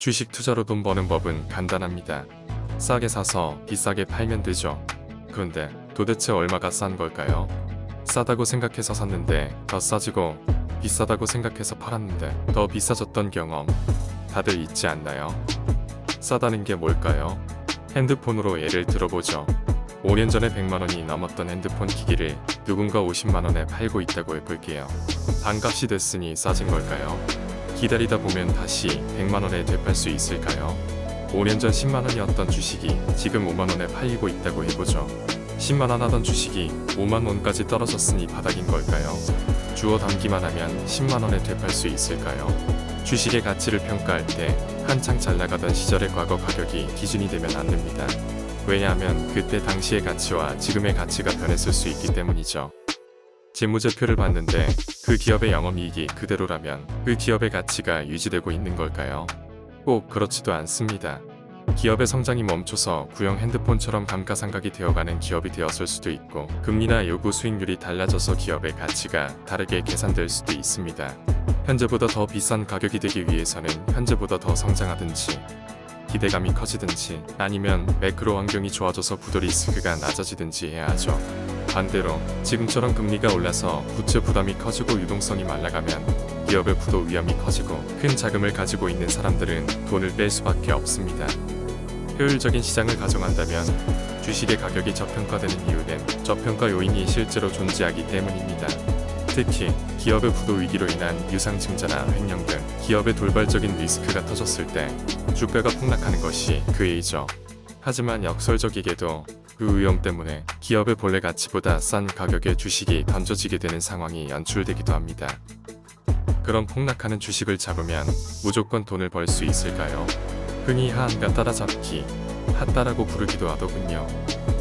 주식 투자로 돈 버는 법은 간단합니다. 싸게 사서 비싸게 팔면 되죠. 그런데 도대체 얼마가 싼 걸까요? 싸다고 생각해서 샀는데 더 싸지고 비싸다고 생각해서 팔았는데 더 비싸졌던 경험 다들 있지 않나요? 싸다는 게 뭘까요? 핸드폰으로 예를 들어보죠. 5년 전에 100만원이 넘었던 핸드폰 기기를 누군가 50만원에 팔고 있다고 해볼게요. 반값이 됐으니 싸진 걸까요? 기다리다 보면 다시 100만원에 되팔 수 있을까요? 5년 전 10만원이었던 주식이 지금 5만원에 팔리고 있다고 해보죠. 10만원 하던 주식이 5만원까지 떨어졌으니 바닥인 걸까요? 주워 담기만 하면 10만원에 되팔 수 있을까요? 주식의 가치를 평가할 때 한창 잘 나가던 시절의 과거 가격이 기준이 되면 안 됩니다. 왜냐하면 그때 당시의 가치와 지금의 가치가 변했을 수 있기 때문이죠. 재무제표를 봤는데 그 기업의 영업이익이 그대로라면 그 기업의 가치가 유지되고 있는 걸까요? 꼭 그렇지도 않습니다. 기업의 성장이 멈춰서 구형 핸드폰처럼 감가상각이 되어가는 기업이 되었을 수도 있고, 금리나 요구 수익률이 달라져서 기업의 가치가 다르게 계산될 수도 있습니다. 현재보다 더 비싼 가격이 되기 위해서는 현재보다 더 성장하든지 기대감이 커지든지 아니면 매크로 환경이 좋아져서 부도 리스크가 낮아지든지 해야 하죠. 반대로 지금처럼 금리가 올라서 부채 부담이 커지고 유동성이 말라가면 기업의 부도 위험이 커지고 큰 자금을 가지고 있는 사람들은 돈을 뺄 수밖에 없습니다. 효율적인 시장을 가정한다면 주식의 가격이 저평가되는 이유는 저평가 요인이 실제로 존재하기 때문입니다. 특히 기업의 부도 위기로 인한 유상증자나 횡령 등 기업의 돌발적인 리스크가 터졌을 때 주가가 폭락하는 것이 그 예이죠. 하지만 역설적이게도 그 위험 때문에 기업의 본래 가치보다 싼 가격의 주식이 던져지게 되는 상황이 연출되기도 합니다. 그런 폭락하는 주식을 잡으면 무조건 돈을 벌 수 있을까요? 흔히 하한가 따라잡기, 핫따라고 부르기도 하더군요.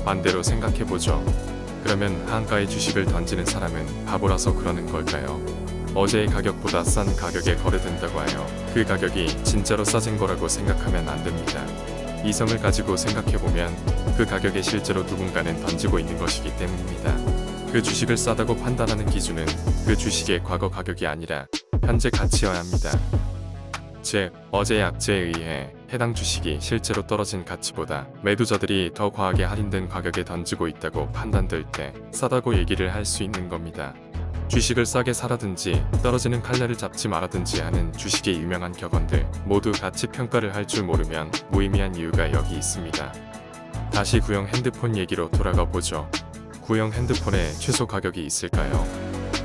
반대로 생각해보죠. 그러면 하한가의 주식을 던지는 사람은 바보라서 그러는 걸까요? 어제의 가격보다 싼 가격에 거래된다고 하여 그 가격이 진짜로 싸진 거라고 생각하면 안 됩니다. 이성을 가지고 생각해보면 그 가격에 실제로 누군가는 던지고 있는 것이기 때문입니다. 그 주식을 싸다고 판단하는 기준은 그 주식의 과거 가격이 아니라 현재 가치여야 합니다. 즉, 어제의 악재에 의해 해당 주식이 실제로 떨어진 가치보다 매도자들이 더 과하게 할인된 가격에 던지고 있다고 판단될 때 싸다고 얘기를 할 수 있는 겁니다. 주식을 싸게 사라든지 떨어지는 칼날을 잡지 말아든지 하는 주식의 유명한 격언들 모두 가치 평가를 할 줄 모르면 무의미한 이유가 여기 있습니다. 다시 구형 핸드폰 얘기로 돌아가 보죠. 구형 핸드폰에 최소 가격이 있을까요?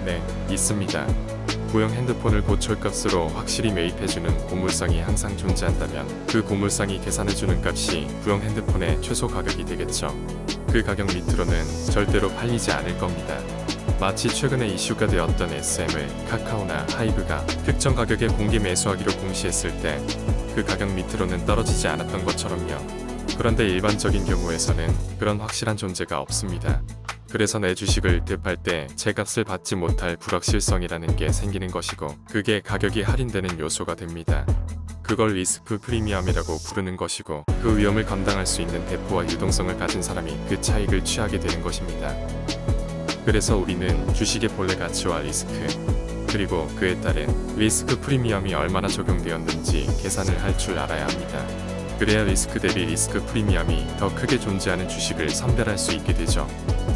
네, 있습니다. 구형 핸드폰을 고철값으로 확실히 매입해주는 고물상이 항상 존재한다면 그 고물상이 계산해주는 값이 구형 핸드폰의 최소 가격이 되겠죠. 그 가격 밑으로는 절대로 팔리지 않을 겁니다. 마치 최근에 이슈가 되었던 SM을 카카오나 하이브가 특정 가격에 공개 매수하기로 공시했을 때 그 가격 밑으로는 떨어지지 않았던 것처럼요. 그런데 일반적인 경우에서는 그런 확실한 존재가 없습니다. 그래서 내 주식을 되팔 때 제 값을 받지 못할 불확실성이라는 게 생기는 것이고, 그게 가격이 할인되는 요소가 됩니다. 그걸 리스크 프리미엄이라고 부르는 것이고, 그 위험을 감당할 수 있는 대포와 유동성을 가진 사람이 그 차익을 취하게 되는 것입니다. 그래서 우리는 주식의 본래 가치와 리스크, 그리고 그에 따른 리스크 프리미엄이 얼마나 적용되었는지 계산을 할 줄 알아야 합니다. 그래야 리스크 대비 리스크 프리미엄이 더 크게 존재하는 주식을 선별할 수 있게 되죠.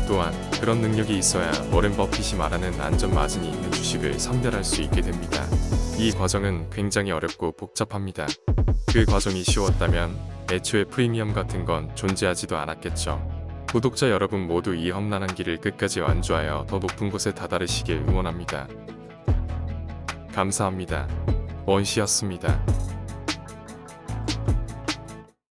또한 그런 능력이 있어야 워렌 버핏이 말하는 안전 마진이 있는 주식을 선별할 수 있게 됩니다. 이 과정은 굉장히 어렵고 복잡합니다. 그 과정이 쉬웠다면 애초에 프리미엄 같은 건 존재하지도 않았겠죠. 구독자 여러분 모두 이 험난한 길을 끝까지 완주하여 더 높은 곳에 다다르시길 응원합니다. 감사합니다. 원시였습니다.